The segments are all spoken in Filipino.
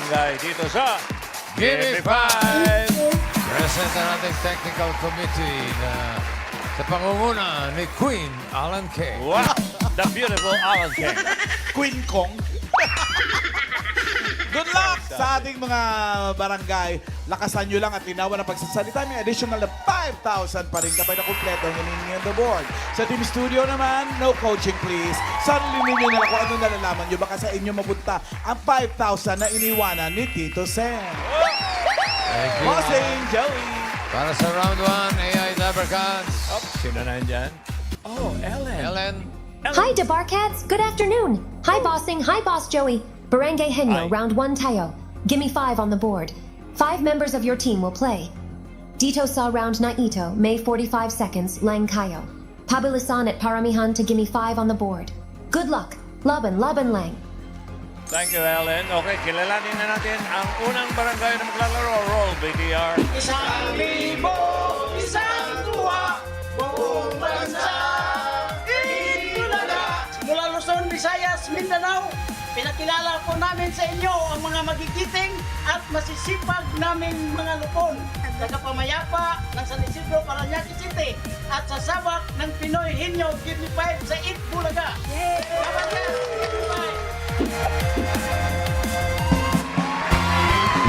barangay dito sa Give me five! Present ang ating technical committee na sa pangunguna ni Queen Alan Kay. Wow! The beautiful Alan King. Queen Kong. Good luck sa ating mga barangay. Lakasan nyo lang at linawan ang pagsasalita. May additional na 5,000 pa rin kapag na kumpleto ang hinihingi on the board. Sa Team Studio naman, no coaching please. Sarili ninyo na lang kung ano nalalaman nyo. Baka sa inyo mapunta ang 5,000 na iniwanan ni Tito Sen. Thank you. Bossing, Joey. Para sa round 1, AI Leprechauns. Sino na nandyan? Oh, Ellen. Ellen. Hi, DeBarcats. Good afternoon. Hi, Bossing. Hi, Boss Joey. Barangay Henyo, Hi. round 1 tayo. Gimme 5 on the board. 5 members of your team will play. Dito sa round na ito, may 45 seconds, lang kayo. Pabilisan at paramihan to gimme 5 on the board. Good luck. Laban, laban lang. Thank you, Ellen. Okay, kilalanin na natin ang unang barangay na maglalaro. Roll, BTR. Isang libo, isang tuwa, buong bansa, itulaga. Mula Luzon, Visayas, Mindanao, pinakilala po namin sa inyo ang mga magigiting at masisipag naming mga lupon. Tagapamayapa ng San Isidro, Parañaque City at sa sabak ng Pinoy Henyo, Give Me 5 sa Itbulaga. Laban yan, Give Me 5.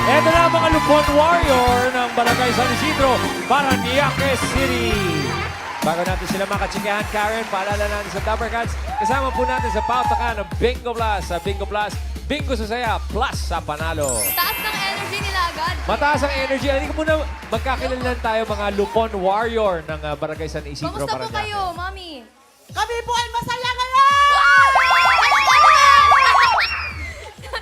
Ito na ang mga Lupon Warrior ng Barangay San Isidro, Parañaque City. Bago natin sila makatsikahan, Karen, paalala natin sa Dappercats. Kasama po natin sa pautakan ng Bingo Plus. Sa Bingo Plus, Bingo sa saya, plus sa panalo. Taas ng energy nila agad. Mataas ang energy. Halika muna, magkakilala tayo mga Lupon Warrior ng Barangay San Isidro, Kamusta po Parañaque. kayo, Mami? Kami po ay masaya ngayon!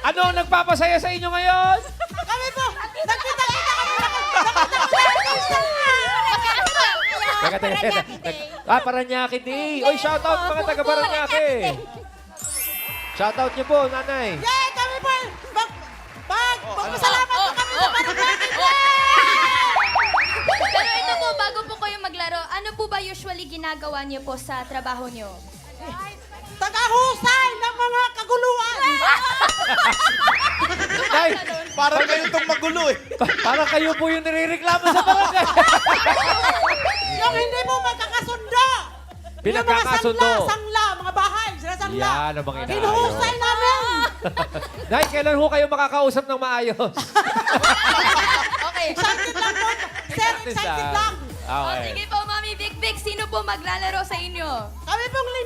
Ano ang nagpapasaya sa inyo ngayon? Kami po, nagkita-kita kami Teka. Parañaque Day. Oy, shoutout mga taga Parañaque. Shoutout niyo po, nanay. Yay! Kami po ay magpasalamat po kami sa Parañaque! Pero ito po, bago po kayo maglaro, ano po ba usually ginagawa niyo po sa trabaho niyo? Tagahusay ng mga kaguluhan! Nay, Parang kayo itong magulo eh. parang kayo po yung nirereklamo sa barangay. Yung hindi mo magkakasundo! Pinagkakasundo. Yung mga sangla, mga bahay, sila sangla. Yan ang mga inaayos. Hinuhusay namin! Nay, kailan ho kayo makakausap ng maayos? Okay. Excited lang po! Sir, excited lang! O, sige po, Mami Big Big, sino po maglalaro sa inyo? Kami pong 5!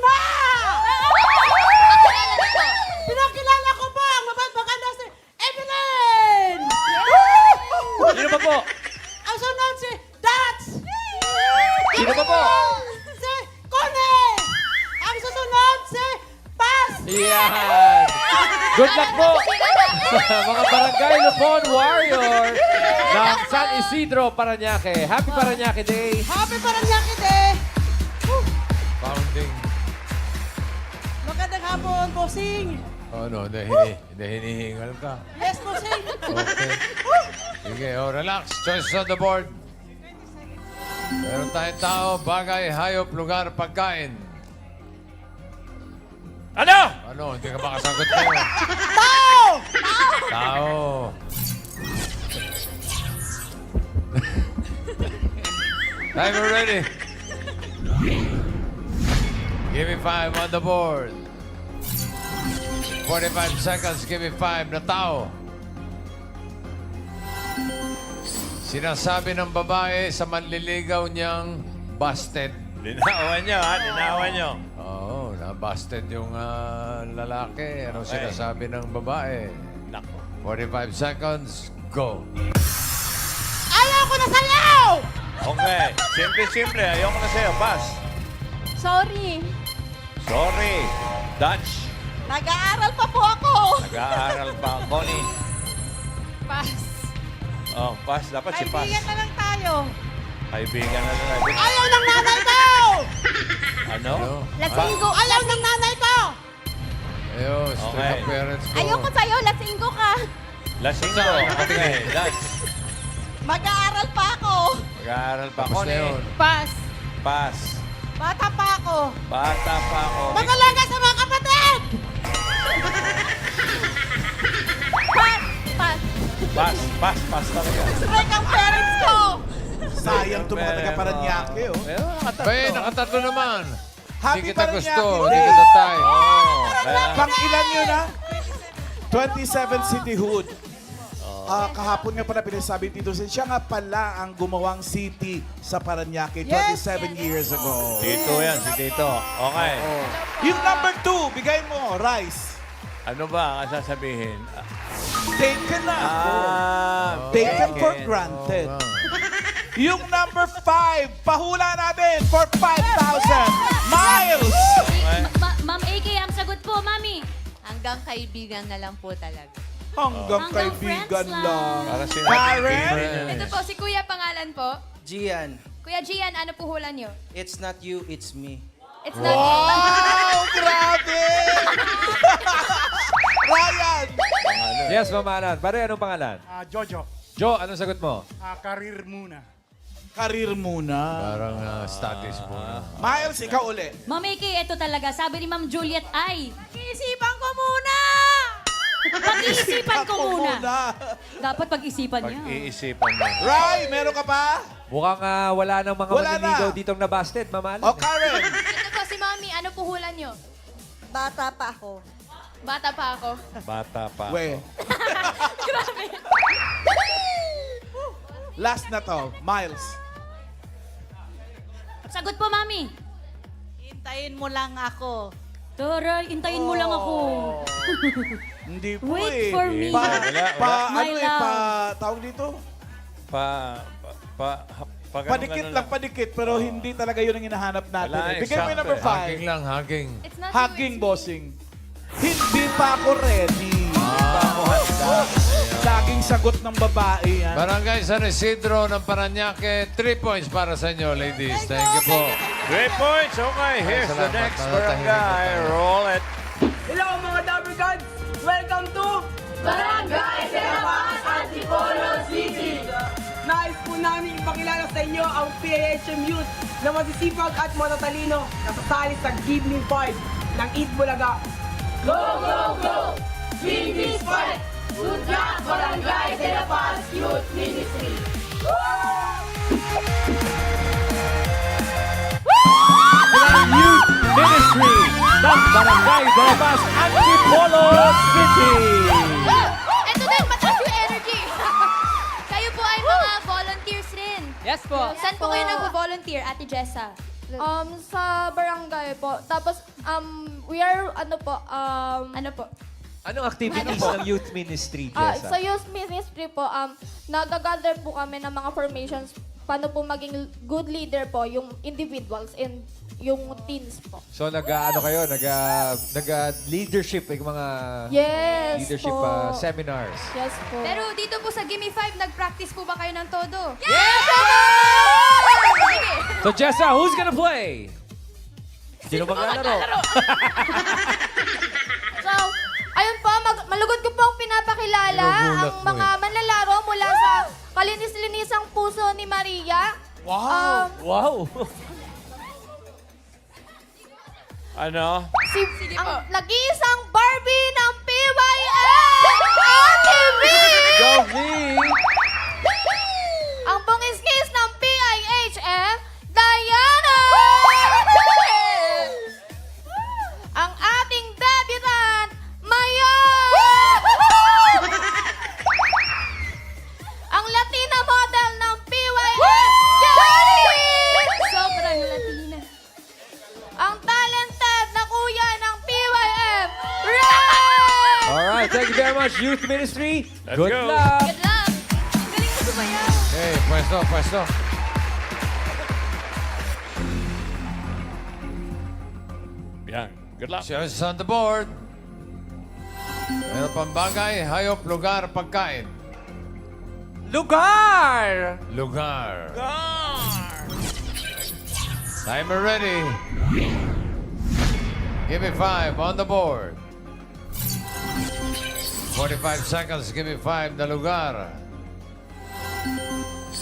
Pakilala niyo po. Pinakilala ko po ang mabaganda si Evelyn! Sino pa po? Ang sunod si Dats! Sino pa po? Si Kone! Ang susunod si Paz! Yan. Good luck po. Mga barangay Lupon Warrior ng San Isidro, Parañaque. Happy Parañaque Day. Happy Parañaque Day! Founding. Magandang hapon, bossing! Ano, hinihingal ka. Yes, bossing! Okay. Sige, relax. Choices on the board. Meron tayong tao, bagay, hayop, lugar, pagkain. Ano? Ano, hindi ka makasagot kayo. Tao! Tao. Timer ready. Give me 5 on the board. 45 seconds, give me 5 na tao. Sinasabi ng babae sa manliligaw niyang busted. Linawan nyo, ha? Linawan nyo. Oo, na-busted yung lalaki. Ano sinasabi ng babae? Nako. 45 seconds, go. Ayaw ko na sayaw! Okay. Simple. Ayoko na sa'yo. Pass. Sorry. Sorry. Dutch. Nag-aaral pa po ako! Nag-aaral pa. Connie. Pass. Oh, pass. Dapat si pass. Kaibigan na lang tayo! Kaibigan na lang. Ayaw ng nanay ko! Ano? Lasinggo! Ayaw ng nanay ko! Ayun, strict Okay. ang parents ko. Ayoko sa'yo, lasinggo ka. Lasinggo. Okay. Dutch. Mag-aaral pa ako! Nag-aaral pa. Tapos na Connie. yun. Pass. Pass. Bata pa ako! Bata pa ako. Mag-alaga sa mga kapatid! Pass. Pass. Pass talaga. Strike ang parents ko! Sayang itong mga taga-Paranaque, oh. Pero nakatatlo. Bay, nakatatlo naman. Happy Hindi kita Paranaque gusto. Day. Hindi kita tayo. Oh, kaya, Pang ilan yun, ha? 27 cityhood. Kahapon nga pala pinasabi Tito Sen, siya nga pala ang gumawang city sa Paranaque 27 years ago. Tito yan, si Tito. Okay. Yung number 2, bigay mo, Rice. Ano ba ang sasabihin? Taken na ako. Taken for granted. Oh, Yung number 5, pahula natin for 5,000. Miles! Ma'am AK, ang sagot po, Mami. Hanggang kaibigan na lang po talaga. Hanggang Hanggang kaibigan friends lang. Para Karen? Ito po, si Kuya pangalan po. Gian, Kuya Gian, ano po hula niyo? it's not you, it's me. It's not Wow! Grabe! Ryan! Yes, Ma'am Alan. Pare, anong pangalan? Jojo, Jo, anong sagot mo? career muna. Karir muna. Parang studies mo. Miles, ikaw uli. Ma'am AK, ito talaga. Sabi ni Ma'am Juliet ay, pag-iisipan ko muna! Pag-iisipan ko muna. Dapat pag-isipan niya. Pag-iisipan mo. Rai, meron ka pa? Mukhang wala nang mga Wala maniligaw na. ditong nabasted, Ma'am Alan. O Karen? Ito po, si Mami, ano po hula niyo? Bata pa ako. Bata pa ako. Bata pa. We. Last na to, Miles. Sagot po, Mami. Hintayin mo lang ako. Tara, intayin mo lang ako. Hindi po Wait for me. Pa, My ano love. tawag dito? Padikit lang, padikit. Pero hindi talaga yun ang hinahanap natin. Wala, Bigyan mo yung number exact. 5. Haging lang, haging. It's not Hugging, you, it's bossing. Hindi pa ako ready. Hindi pa ako handa. Laging sagot ng babae yan. Barangay San Isidro ng Paranaque, 3 points para sa inyo, ladies. Thank you po. 3 points. Okay, here's the Salamat. next Matatahimik barangay. na tayo. Roll it. Hello mga Dabber Gods! Welcome to Barangay Terapas, Antipolo City! Nais po namin ipakilala sa inyo ang PAHM Youth na masisipag at matatalino na sasali sa Give Me 5 ng Eat Bulaga. Go, go, go! Win this fight! Good luck, Barangay Terapas Youth Ministry! Youth Ministry ng Barangay Barabas, Antipolo City. Ito din, mataas yung energy. Kayo po ay mga volunteers rin. Yes po. Saan po kayo nag-volunteer, Ate Jessa? Sa barangay po. Tapos, we are, Ano po? Anong activities ng youth ministry, Jessa? sa youth ministry po, nag-gather po kami ng mga formations paano po maging good leader po, yung individuals and yung teens po. So nag-ano kayo, nag-leadership, yung mga Yes leadership po. seminars. Yes po. Pero dito po sa Gimme 5, nag-practice po ba kayo ng todo? yes! Sige. So Jessa, who's gonna play? Sino maglalaro? So, ayun po, malugod ko po ang pinapakilala Ginugulat ang mo mga manlalaro mula sa kalinis-linisang puso ni Maria. Wow! Wow! Ano? Sige po. Ang nag-iisang Barbie ng PYM! Ate V! Go V! Ang bungis-ngis ng PIHM, Diana! Ang ating debutant, Maya! Ang Latina model ng PYM, Jenny! Sobrang Latina. Ang talented na kuya ng PYM, Ray! Alright, thank you very much, youth ministry. Let's Good go. luck! Good luck. Ang galing mo sumayaw. Okay, pwesto, pwesto. Yan. Good luck. Choices on the board. Meron pang bagay, hayop, lugar, pagkain. Lugar! Lugar. Timer ready. Give me 5 on the board. 45 seconds, give me 5 na lugar.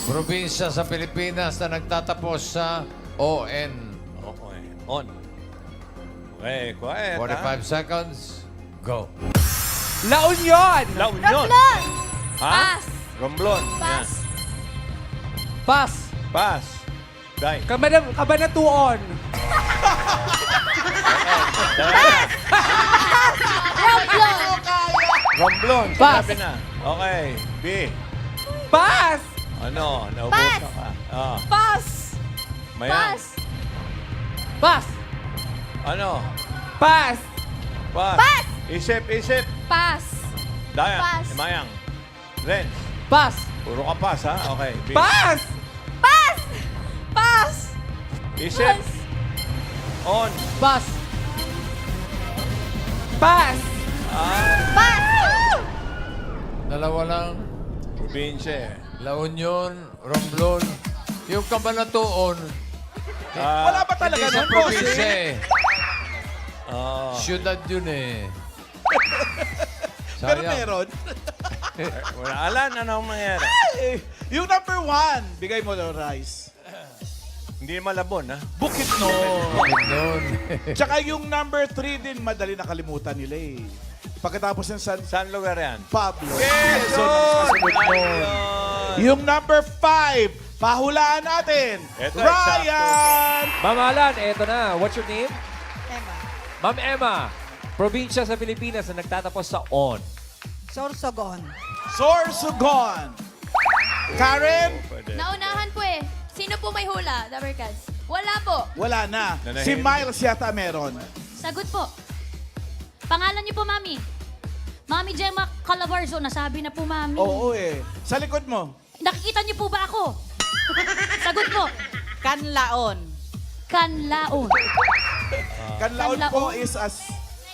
Probinsya sa Pilipinas na nagtatapos sa ON. Okay. On. Okay, quiet. 45 seconds, go. La Union! La Union. Tatlo. Ha? Pass. Romblon. Pass. Pass. Yan. Pass. Dai. Kabanatuon. Diana. Romblon. Romblon. Pass. Sinabi na. Okay. B. Pass. Ano? Pass. Naubusan ka. Ah. Pass. Mayang. Pass. Pass. Ano? Pass. Pass. Pass. Isip. Pass. Dayan. Pass. Mayang. Renz. Pass. Puro ka pass, ha? Okay. B. Pass. Pass. Pass. Isip. On. Pass. Pass. Pass. Dalawa lang. Probinsya. La Union, Romblon. Yung Kabanatuon. Wala pa talaga Hindi sa nun, probinsya bossing. eh. Siyudad yun eh. Pero Sayang. meron. Wala. Alan, anong nangyari? Eh, yung number 1, bigay mo daw, Rice. Hindi malabon, ha? Bukit no. Noon. Tsaka yung number 3 din, madali nakalimutan nila eh. Pagkatapos ng San Saan lugar yan? Pablo. Quezon! Quezon ang kasunod nun. Ayun! Yung number 5, pahulaan natin. Eto, Ryan! Ma'am Alan, eto na. What's your name? Emma. Ma'am Emma. Probinsya sa Pilipinas na nagtatapos sa on. Sorsogon. Sorsogon. Karen? Pwede. Naunahan po eh. Sino po may hula, Dabarkads? Wala po. Wala na. Nanahimik. Si Miles yata meron. Sagot po. Pangalan niyo po, Mami. Mami Gemma Calabarzo. Nasabi na po, Mami. Oo eh. Sa likod mo. Nakikita niyo po ba ako? Sagot po. Kanlaon. Kanlaon. Kanlaon Kanlaon. po is as...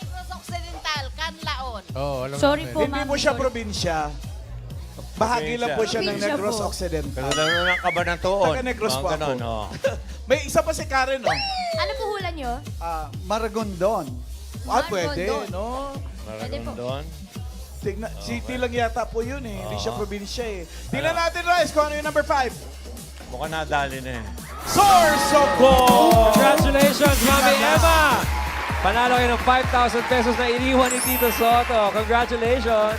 Negros Occidental. Kanlaon. Oh, alam Sorry namin. po, Hindi Mami. po siya sorry. probinsya. Bahagi lang po siya ng Probinsya Negros po. Occidental. Pero lalo ng Kabanatuon. Taga Negros Mga po ako. ganon, oh. May isa pa si Karen, no? Ano po hula niyo? Maragondon. Ah, pwede, Maragondon. no? Pwede po. Maragondon. Tignan, city lang yata po yun eh. Hindi siya probinsya eh. Tingnan natin, Rice, kung ano yung number 5. Mukhang nadali na eh. Sorsogon! Congratulations, Mami Emma! Panalo kayo ng 5,000 pesos na iniwan ni Tito Soto. Congratulations!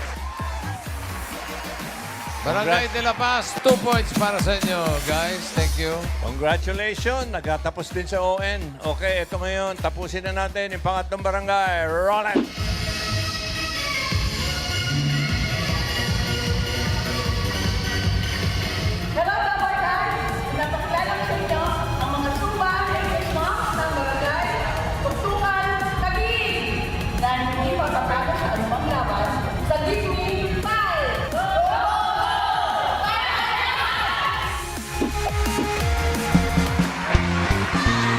Barangay de La Paz, 2 points para sa inyo, guys. Thank you. Congratulations! Nagtatapos din sa ON. Okay, ito ngayon. Tapusin na natin yung pangatlong barangay. Roll it!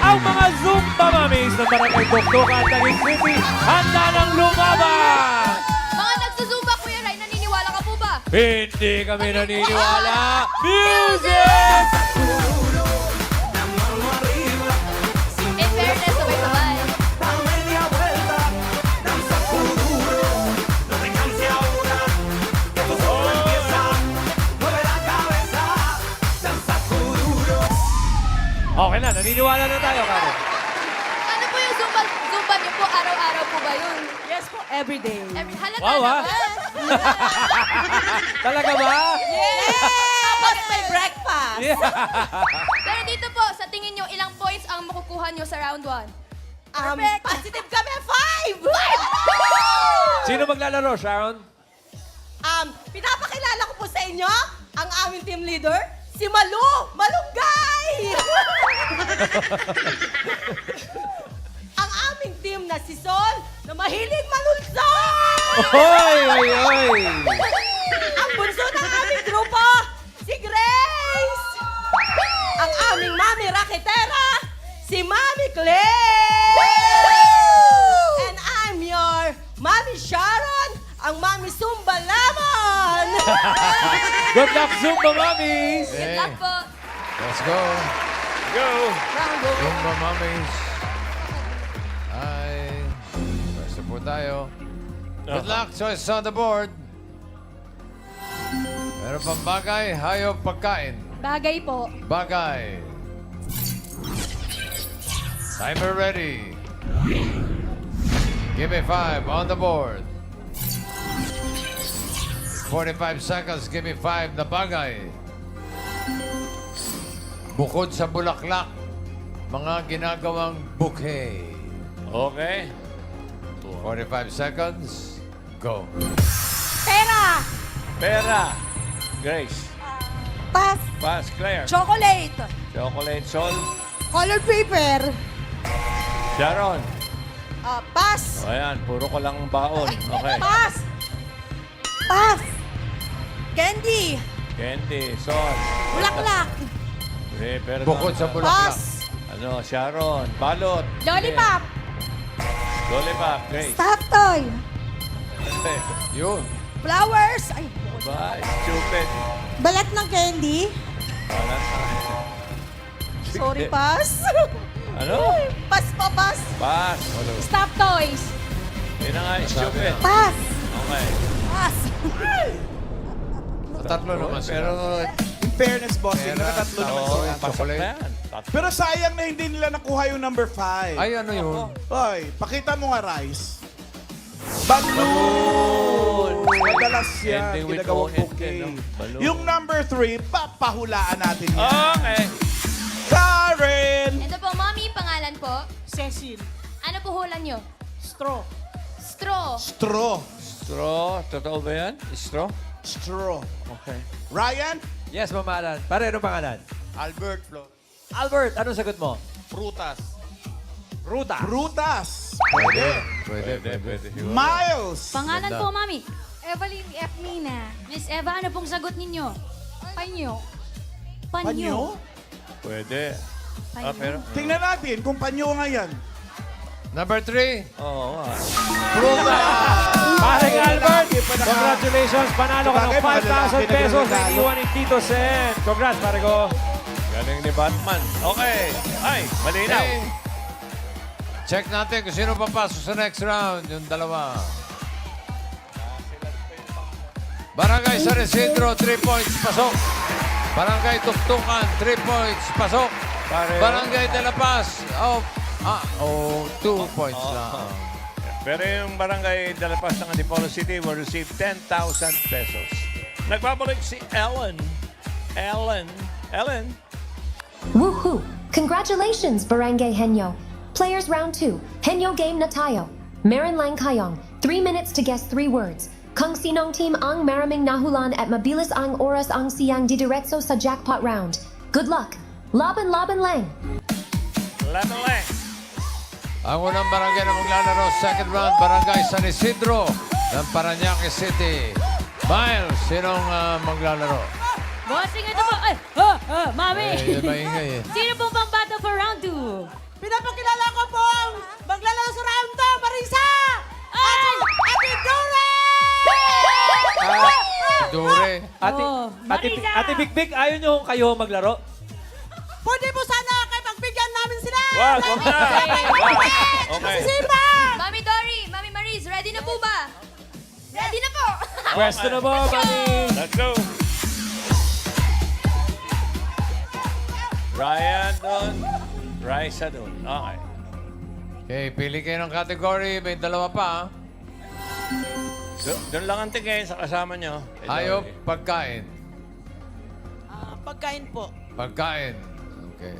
Ang mga Zumba Mamis ng Barangay Tuktukan at Tagig City handa ng lumaban! Mga nagsusumba, Kuya Ray, naniniwala ka po ba? Hindi kami naniniwala! Music! In fairness, sabay-sabay. Okay na, naniniwala na tayo, Karen. Ano po yung zumba niyo po? Araw-araw po ba yun? Yes po, everyday. Halata Wow, ah. naman. Talaga ba? Tapos may breakfast. Yeah. Pero dito po, sa tingin niyo, ilang points ang makukuha niyo sa round 1? Positive kami, 5! Sino maglalaro, Sharon? Pinapakilala ko po sa inyo ang aming team leader, si Malu Malunggay! Ang aming team na si Sol na mahilig malulsol! Oy, oy, oy! Ang bunso ng aming grupo, si Grace! Ang aming mami raketera, si Mami Claire! And I'm your Mami Sharon, ang Mami Zumba Lamon! Good luck, Zumba Mamis! Good luck po. Let's go. Go! Zumba Mommies. Ay, first po tayo. Good luck, choice on the board. Meron pang bagay, hayop, pagkain. Bagay po. Bagay. Timer ready. Give me 5 on the board. 45 seconds. Give me 5 na bagay. Bukod sa bulaklak, mga ginagawang bouquet. Okay. 45 seconds. Go. Pera. Pera. Grace. Pass. Pass, Claire. Chocolate. Chocolate, Sol. Color paper. Sharon. Pass. O, ayan, puro ko lang baon. Okay. Pass. Pass. Candy. Candy, Sol. Bulaklak. Pero Bukod sa bulaklak. Pass. Ano, Sharon. Balot. Lollipop. Lollipop, Grace. Stuffed toy. Yun. Flowers. Ay, Bye, stupid. balat ng candy. Balat na. Sorry, pass. Ano? Pass pa, pass. Pass. Stop toys. Yun na nga, stupid. Pass. Okay. Pass. Tatlo naman sila. Pero, In fairness, bossing, Pera, nakatatlo naman oh, sila. pasok na chocolate. yan. Tatlo. Pero sayang na hindi nila nakuha yung number 5. Ay, ano yun? Oy, pakita mo nga, Rice. Balloon! Madalas yan, Ending with ginagawang O, end bouquet. din, no? Balloon. Yung number 3, papahulaan natin yan. Okay. Karen! Ito po, Mommy, pangalan po. Cecil. Ano po hulan nyo? Straw. Straw. Straw. Straw. Totoo ba yan? Straw? Straw. Okay. Ryan? Yes, mamalan. Pare, anong pangalan? Albert Flo. Albert, anong sagot mo? Prutas. Ruta. Brutas. Pwede. Pwede. Miles. Pangalan Ganda. po, Mami. Evelyn F. Mina. Miss Eva, ano pong sagot ninyo? Panyo. Panyo? Pwede. Ah, pero... Tingnan natin kung panyo nga yan. Number 3. Oo nga. Paring Albert, congratulations. Panalo ka ng Bagay, mga lalaki 5,000 pesos na nagregalo. iwan ni Tito Sen. Congrats, pare ko. Galing ni Batman. Okay. Ay, malinaw. Okay. Check natin kung sino papasok sa next round. Yung dalawa. Barangay San Isidro, 3 points, pasok. Barangay Tuktukan, 3 points, pasok. Barangay De La Paz, 2 points lang. Pero yung barangay De La Paz ng Antipolo City will receive 10,000 pesos. Nagbabalik si Ellen. Ellen. Woohoo! Congratulations, Barangay Henyo. Players round 2. Henyo game na tayo. Marin Lang Kayong. 3 minutes to guess 3 words. Kung sinong team ang maraming nahulan at mabilis ang oras ang siyang didiretso sa jackpot round. Good luck. Laban lang. Lemon. Ang unang barangay na maglalaro, second round, Barangay San Isidro ng Parañaque City. Miles, sinong maglalaro? Bossing, ito po. Ay, Mami. Eh, maingay eh. Sino pong pang battle for round 2? Pinapakilala ko po ang maglalaro sa round 2, Marisa! Ay! Ate Dore! Dure. Ate, Oh, ate, Marisa! ate Big Big, ayaw nyo kayo maglaro? Pwede po sana kayo pagbigyan namin sila! Wow, wag na. Okay. Sipa! Mami Dory, Mami Maris, ready na po ba? Ready na po! Pwesto na mo, Mami. Let's go. Ryan doon. Raisa doon. Okay. Okay, pili kayo ng category. May dalawa pa. Doon lang ang tingin sa kasama nyo. Hayop, pagkain. Pagkain po. Pagkain. Okay.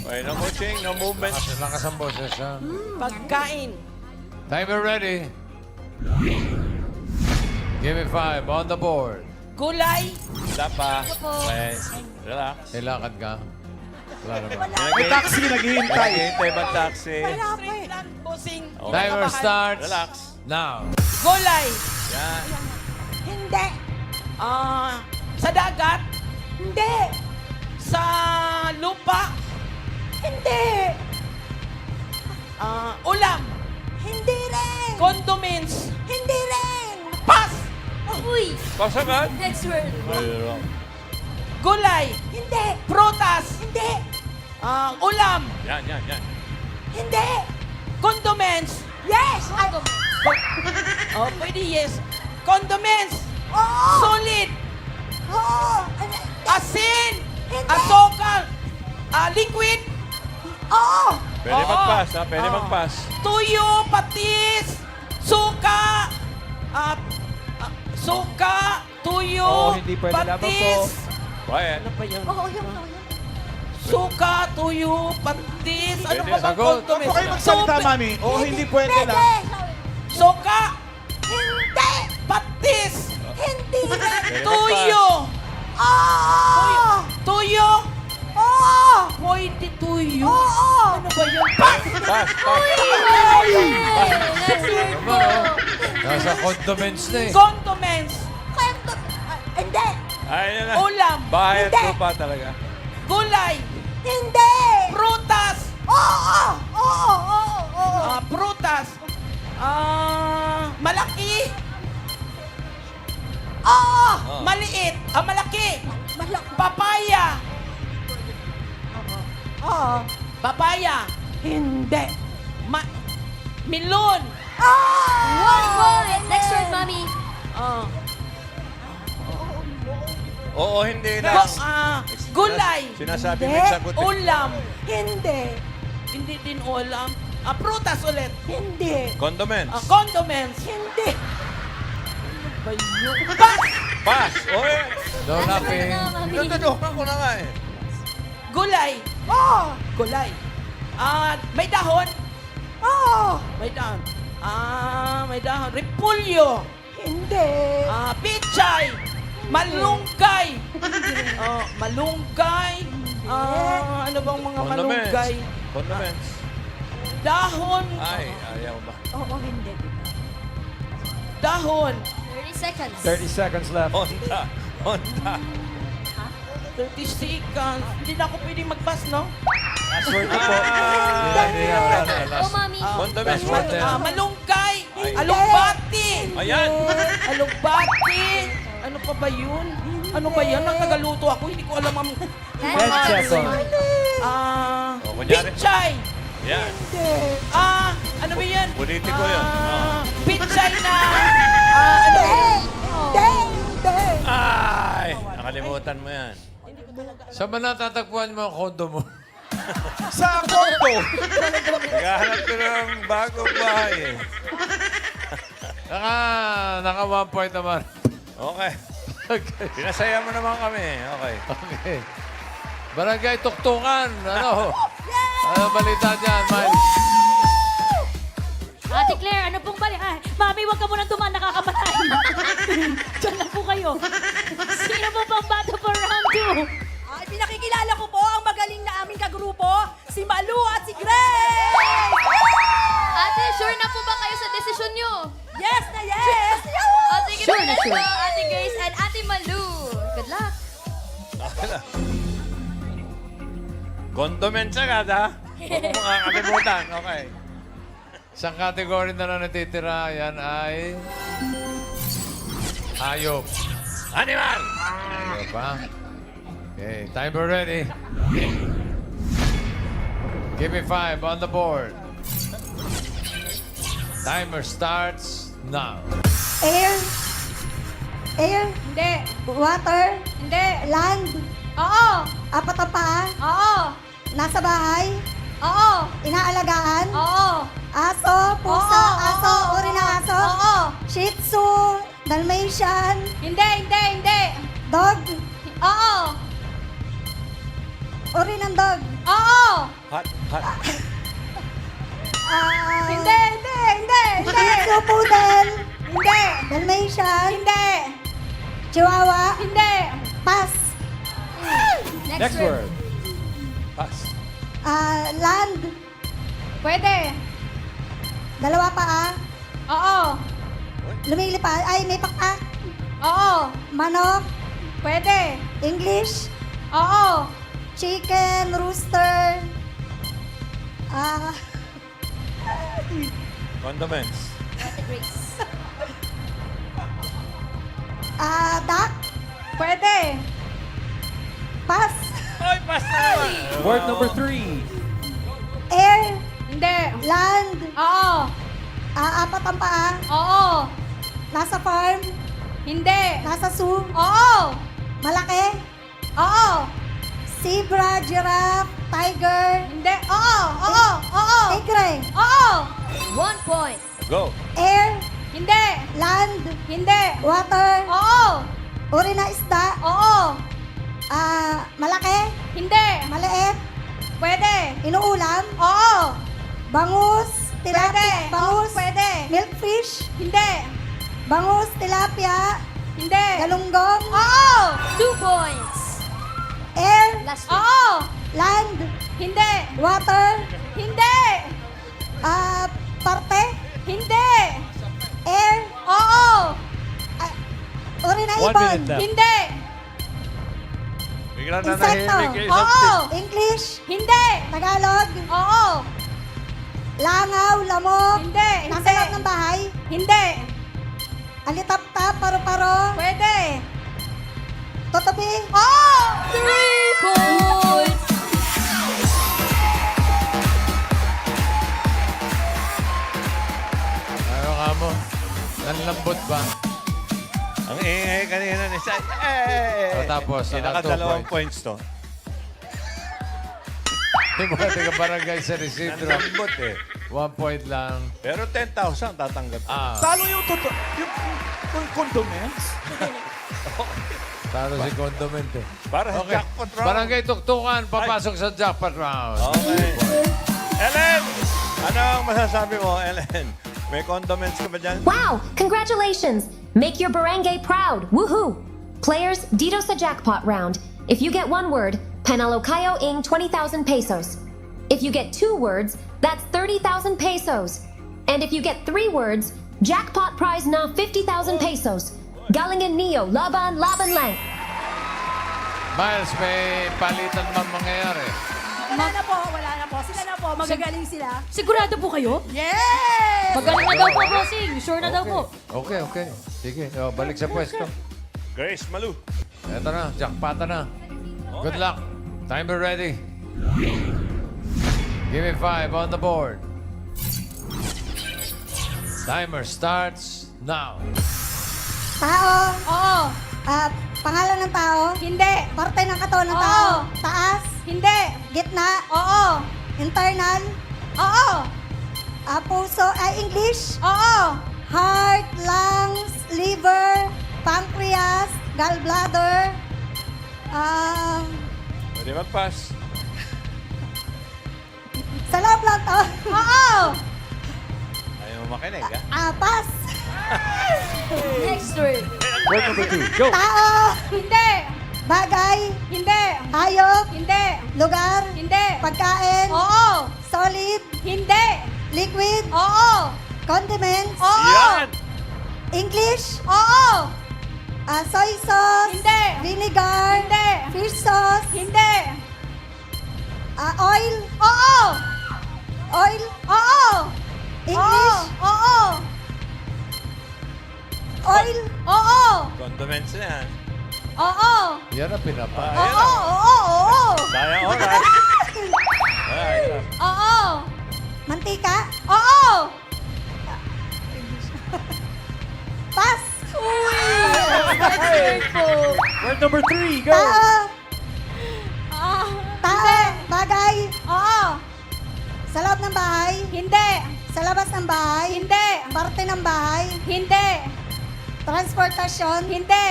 Okay, no coaching, no movement. Lakas ang boses, ha? Pagkain. Timer ready. Give me 5 on the board. Gulay. Wala pa. Okay. Relax. Ilakad ka. Wala naman. May taxi naghihintay. Hintay ba taxi? Straight lang, bossing. Timer starts Relax. now. Gulay. Yan. Hindi! Sa dagat. Hindi! Sa lupa. Hindi! Ulam. Hindi rin! Condiments. Hindi rin! Pass. Uy! Pasagat. Next word. Mayroon. Gulay. Hindi! Prutas. Hindi! Ulam. Yan. Hindi! Condiments. Yes! Pwede yes. Condiments. Oo! Solid. Oo! Asin. Hindi. Asukal. Liquid. Oo! Pwede Oo. mag-pass, ha? Pwede Oo. mag-pass. Tuyo, patis, suka, suka, tuyo, Oo, hindi pwede lamang po. patis. Quiet. Ano pa yun? Oo, yun. Suka, tuyo, patis. Ano Pwede. pa ba Sagot. condiments? Huwag kayo magsalita, Suka, mami. Oo, hindi pwede lang. Suka, Hindi! patis, Hindi! tuyo. Oo! Tuyo. Oo! Pwede tuyo. Oo! Ano ba yun? Pass. Next word po. Nasa condiments na eh. Condiments. Hindi! Ayun na. Ulam. Bahay at Hindi. lupa talaga. Gulay. Hindi! Prutas. Oo! Oo! Oo! Oo! Prutas. Malaki. Oo! Maliit. Malaki. Malaki. Papaya. Oo! Papaya. Hindi. Milon. One point. Next word, Mommy. Oo, hindi lang. Gulay. Sinasabi mo Hindi. yung sagot. Ulam. Hindi! Hindi din ulam. Prutas ulit. Hindi! Condiments. Condiments. Hindi! Pass. Oy. No laughing. Natutukan ko na nga eh. Gulay. Oo! Gulay. May dahon. Oo! May dahon. May dahon. Repulyo. Hindi! Pichay. Malunggay. Malunggay. Ano bang mga malunggay? Condiments. Dahon. Ay, ayaw ba? Oo, hindi. Dahon. 30 seconds. 30 seconds left. Honda. 30 seconds. Hindi na ako pwedeng mag-pass, no? Last word na po. Hindi na, wala na. Oh, Mommy. Condiments. Malunggay. Alugbati. Ayan. Alugbati. Ano pa ba yun? Ano ba yan? Nagtagaluto ako. Hindi ko alam ang... 10 seconds. Kunyari. Pichay. Yan. Ano ba yan? Politiko yun. Pichay na... Hindi! Ay, nakalimutan mo yan. Saan ba natatagpuan mo ang kondo mo? Sa kondo. Naghahanap ko ng bagong bahay eh. Naka 1 point naman. Okay. Pinasaya mo naman kami. Okay. Okay. Barangay Tuktukan. Ano? Ano balita dyan, Miles? Ate Claire, ano pong bali? Mami, huwag ka munang tumaan, nakakamatay. Diyan lang po kayo. Sino po pang bato for round 2? Ay, pinakikilala ko po ang magaling na aming kagrupo, si Malu at si Grace! Ate, sure na po ba kayo sa desisyon nyo? Yes na yes! O, sige Sure na na sure. Ate Grace and Ate Malu. Good luck. Okay na. Condiments agad ha? Huwag mo makakalimutan. Okay. Isang category na lang natitira. Yan ay... Hayop. Animal! Hayop, ha? Okay, timer ready. Give me 5 on the board. Timer starts now. Air? Air? Hindi. Water? Hindi. Land? Oo. Apat ang paa? Oo. Nasa bahay? Oo. Inaalagaan? Oo. Aso? Pusa? Oo, Aso? oo, Uri ng aso? Oo. Shih Tzu? Dalmatian? Hindi. Dog? Oo. Uri ng dog? Oo. Hot. Hindi. Shih Tzu Poodle? Hindi. Dalmatian? Hindi. Chihuahua? Hindi. Pass. Next word. Pass. Land? Pwede. Dalawa paa? Oo. Lumilipad? Ay, may paka? Oo. Manok? Pwede. English? Oo. Chicken? Rooster? Condiments. Ate Grace. Duck? Pwede. Pass. Ay, pass na naman. Word number 3. Air? Hindi. Land? Oo. Apat ang paa? Oo. Nasa farm? Hindi. Nasa zoo? Oo. Malaki? Oo. Zebra? Giraffe? Tiger? Hindi. Oo. Tigre? Oo. 1 point. Go. Air? Hindi. Land? Hindi. Water? Oo. Uri na isda? Oo. Malaki? Hindi. Maliit? Pwede. Inuulam? Oo. Bangus? Tilapia? Pwede. Bangus? Oo, pwede. Milkfish? Hindi. Bangus? Tilapia? Hindi. Galunggong? Oo. 2 points. Air? Last one. Oo. Land? Hindi. Water? Hindi. Parte? Hindi. Air? Oo. Uri na 1 ibon? minute left. Hindi. Bigla na Insekto. nahimik yung isang Oo. team. English? Hindi. Tagalog? Oo. Langaw? Lamok? Hindi. Nasa Hindi. loob ng bahay? Hindi. Alitap-tap? Paro-paro? Pwede. Totobi? Oo. 3 points. Ano ka mo? Nanlambot ba? Ang ingay kanina ni Sai. O, tapos, Yung naka 2 nakadalawang points. points to. Yung mga taga-barangay sa Isidro. Nandambot eh. 1 point lang. Pero 10,000 tatanggap. Talo yung yung condiments. Talo si Condiment eh. Para sa Okay. jackpot round. Barangay Tuktukan, papasok sa jackpot round. Okay. Ellen! Anong masasabi mo, Ellen? May condiments ka ba dyan? Wow! Congratulations! Make your barangay proud! Woohoo! Players, dito sa jackpot round. If you get 1 word, panalo kayo ing 20,000 pesos. If you get 2 words, that's 30,000 pesos. And if you get 3 words, jackpot prize na 50,000 pesos. Galingin Neo, laban lang. Miles, may palitan man mangyayari. Wala na po. Sila na po. Magagaling sila. Sigurado po kayo? Yes! Magaling na daw po, bossing. Sure na daw po. Okay. Sige, balik sa pwesto. Grace Malu. Eto na, jackpota na. Good luck. Timer ready. Give me 5 on the board. Timer starts now. Tao? Oo. Pangalan ng tao? Hindi. Parte ng katawan ng Oo. tao? Taas? Hindi. Gitna? Oo. Internal? Oo. Puso? English? Oo. Heart, lungs, liver, pancreas, gallbladder, Pwede mag-pass. sa loob lang to. Oo. Ayaw mo makinig, ha? Pass. Next word. Word number 2. Go! Tao, Hindi. bagay, Hindi. hayop, Hindi. lugar, Hindi. pagkain, Oo. solid, Hindi. liquid, Oo. condiments, Oo. Yan! English, Oo. soy sauce, Hindi. vinegar, Hindi. fish sauce, Hindi. oil, Oo. oil, Oo. English, Oo. oil, Oo. Condiments na yan. Oo. Yan ang pinapa. Ayan. Oo. Oo. Sayang oras. Hirap. Oo. mantika, Oo. pass, Word number 3. Go! tao, tao, bagay, Oo. sa loob ng bahay, Hindi. sa labas ng bahay, Hindi. parte ng bahay, Hindi. transportasyon, Hindi.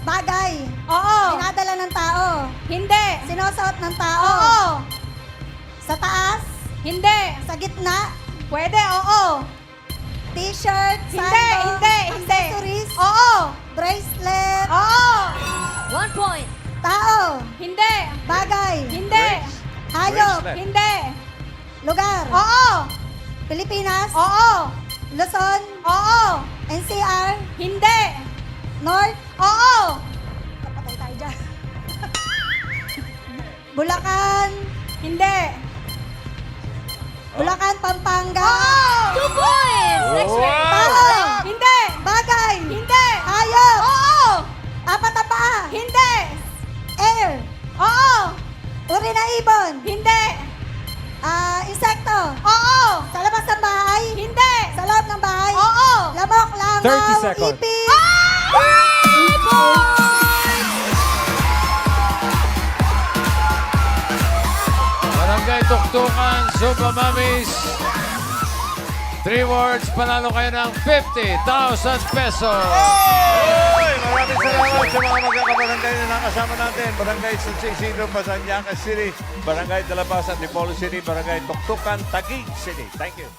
bagay, Oo. dinadala ng tao, Hindi. sinusuot ng tao, Oo. sa taas, Hindi. sa gitna, Pwede, oo. t-shirt, Hindi, sando, hindi, hindi. accessories, Oo. bracelet, Oo. 1 point. tao, Hindi. bagay, Hindi. hayop, Bracelet. Hindi. lugar, Oo. Pilipinas, Oo. Luzon, Oo. NCR, Hindi. North, Oo. patay tayo dyan. Bulacan, Hindi. Bulacan, Pampanga, 2 points. Next word. tao, Hindi. bagay, Hindi. hayop, Oo. apat na paa, Hindi. air, Oo. uri na ibon, Hindi. insekto, Oo. sa labas ng bahay, Hindi. sa loob ng bahay, Oo. lamok, langaw, 30 seconds. ipis, Barangay Tuktukan, Super Mamis. 3 words, panalo kayo ng 50,000 pesos. Oy! Maraming salamat sa mga magkakabarangay na nakasama natin. Barangay San Isidro, Pasanyacas City, Barangay Dalabasan, Dipolo City, Barangay Tuktukan, Taguig City. Thank you.